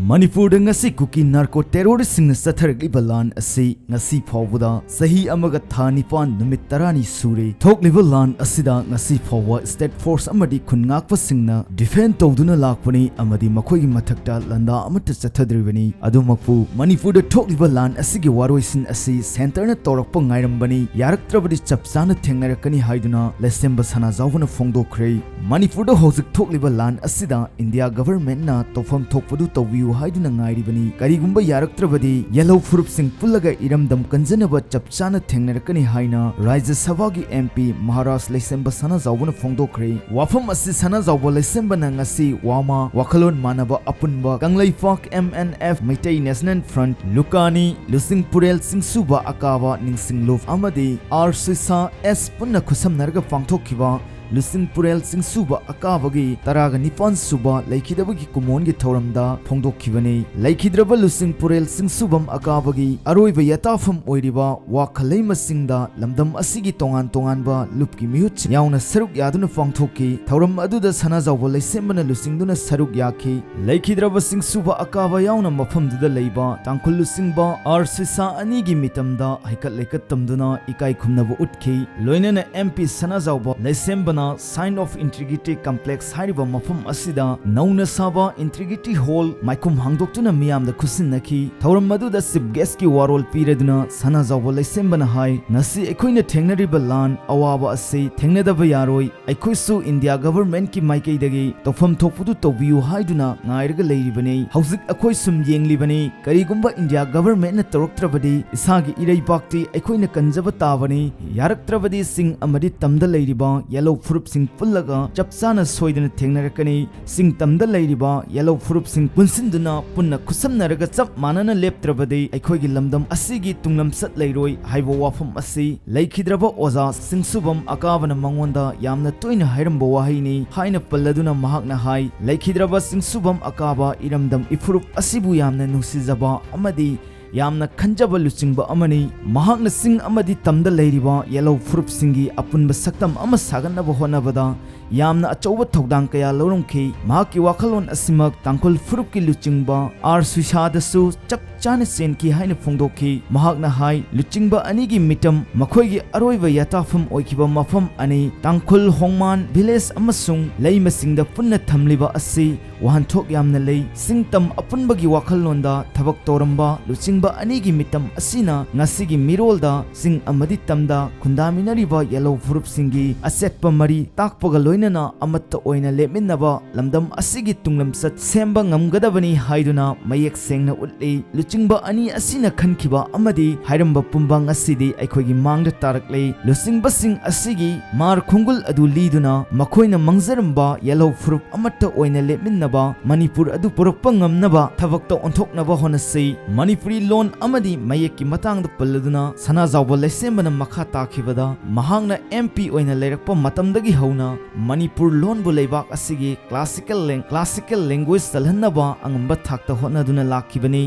Manipur ngasi kuki narco terrorist sing sathargliba lan asi ngasi phawda sahi amaga thanipan numit tarani suri thokliba lan asida ngasi phawwa state force amadi khungakpa singna defend tawduna lakpani amadi makhoi mathakta landa amata chathadribani adumakpu Manipur da thokliba lan asigi waroisin asi center na torakpa ngairambani yaraktrabadi chapsana thengnarakani haiduna lesemba sana zawna phongdokhre Manipur da hojik thokliba lan asida India government na tofam thokpadu tawbiu haiduna ngairibani karigumba yaraktrabadi yellow furup sing pullaga iramdam kanjanaba chapchana thengnarakani haina Rajya Sabha gi MP Maharashtra lesemba sana zawna phongdokhre wafam asi sana zawba lesemba na ngasi wama wakhalon manaba apunba kanglaifak MNF Maitai National Front Lukani Lusing Purel Sing Suba Akaba Ningsing Love Amadi R Suisa S Punna Kusam Narga Pangtokhiba Lusing Purel Sing Suba Akabagi Taraga Nipan Suba Laikidabagi Kumongi Thoramda Phongdokhibani Laikidraba Lusing Purel Sing Subam Akabagi Aroiba Yatafam Oiriba Wakhalema Singda Lamdam Asigi Tongan Tonganba Lupki Mihut Yauna Saruk Yaduna Phongthokki Thoram Aduda Sana Zawba Laisembana Lusingduna Saruk Yaki Laikidraba Sing Suba Akaba Yauna Mafamduda Leiba Tangkul Lusingba R Suisa Anigi Mitamda Haikat Laikat Tamduna Ikai Khumnaba Utki Loinana MP Sana Zawba Laisembana Sign of Integrity Complex Hariba Mafam Asida Nauna Saba Integrity Hall Maikum Hangdoktuna Miyamda Kusinnaki Thoram Maduda Sib Guest ki Warol Pireduna Sana Zawba Laisembana Hai Nasi Ekoina Thengnariba Lan Awaba Asi Thengnadaba Yaroi Ekoisu India government ki Maikaidagi Tofam Thokpudu Tawbiu Haiduna Ngairaga Leiribani Hausik Ekoisum Yenglibani Karigumba India government na Toroktrabadi Isagi Iraibakti Ekoina Kanjaba Tabani Yaraktrabadi Sing Amadi Tamda Leiriba Yellow Furup Sing Pullaga Chapsana Soidana Thengnarakani Sing Tamda Leiriba Yellow Furup Sing Punsinduna Punna Kusamnaraga Chap Manana Leptrabadi Ekoigi Lamdam Asigi Tunglam Sat Leiroi Haiba Wafam Asi Laikidraba Oza Sing Subam Akavana Mangonda Yamna Toina Hairamba Wahini Haina Palladuna Mahakna Hai Laikidraba Sing Subam Akaba Iramdam Ifurup Asibu Yamna Nusizaba Amadi Yamna Kanjaba Luchingba Amani Mahakna Sing Amadi Tamda Leiriba Yellow Furup Singi Apunba Saktam Ama Saganaba Honavada Yamna Achoba Togdang Kaya Lorumki Mahaki Wakalon Asimak Tangkul Furupki Luchingba R Sushadasu Chap Chana Senki Haina Phongdoki Mahakna Hai Luchingba Anigi Mitam Makoigi Aroiba Yatafam Oikiba Mafam Ani Tangkul Hongman Village Amasung Leima Singda Punna Thamliba Asi Wahantok Yamna Lei Singtam Apunbagi Wakalonda Tabak Toramba Luchingba Anigi Mitam Asina Ngasigi Mirolda Sing Amadi Tamda Kundaminariba Yellow Furup Singi Asetpa Mari Takpaga na amatta oina leminaba lamdam asigi tunglamsat semba ngamgadabani haiduna mayek sengna utli luchingba ani asina khankiba amadi hairamba pumbang asidi aikhoigi mangda taraklei lusingba sing asigi mar khungul adu liduna makhoina mangzaramba yellow furup amatta oina leminaba Manipur adu purakpa ngamnaba thabakta onthoknaba honasi Manipuri lon amadi mayekki matangda palladuna sana zawba laisembana makha takhibada mahangna MP oina leirakpa matamdagi hauna Manipur lon bu leibak asigi classical language salhanaba angamba thakta hotnaduna lakhibani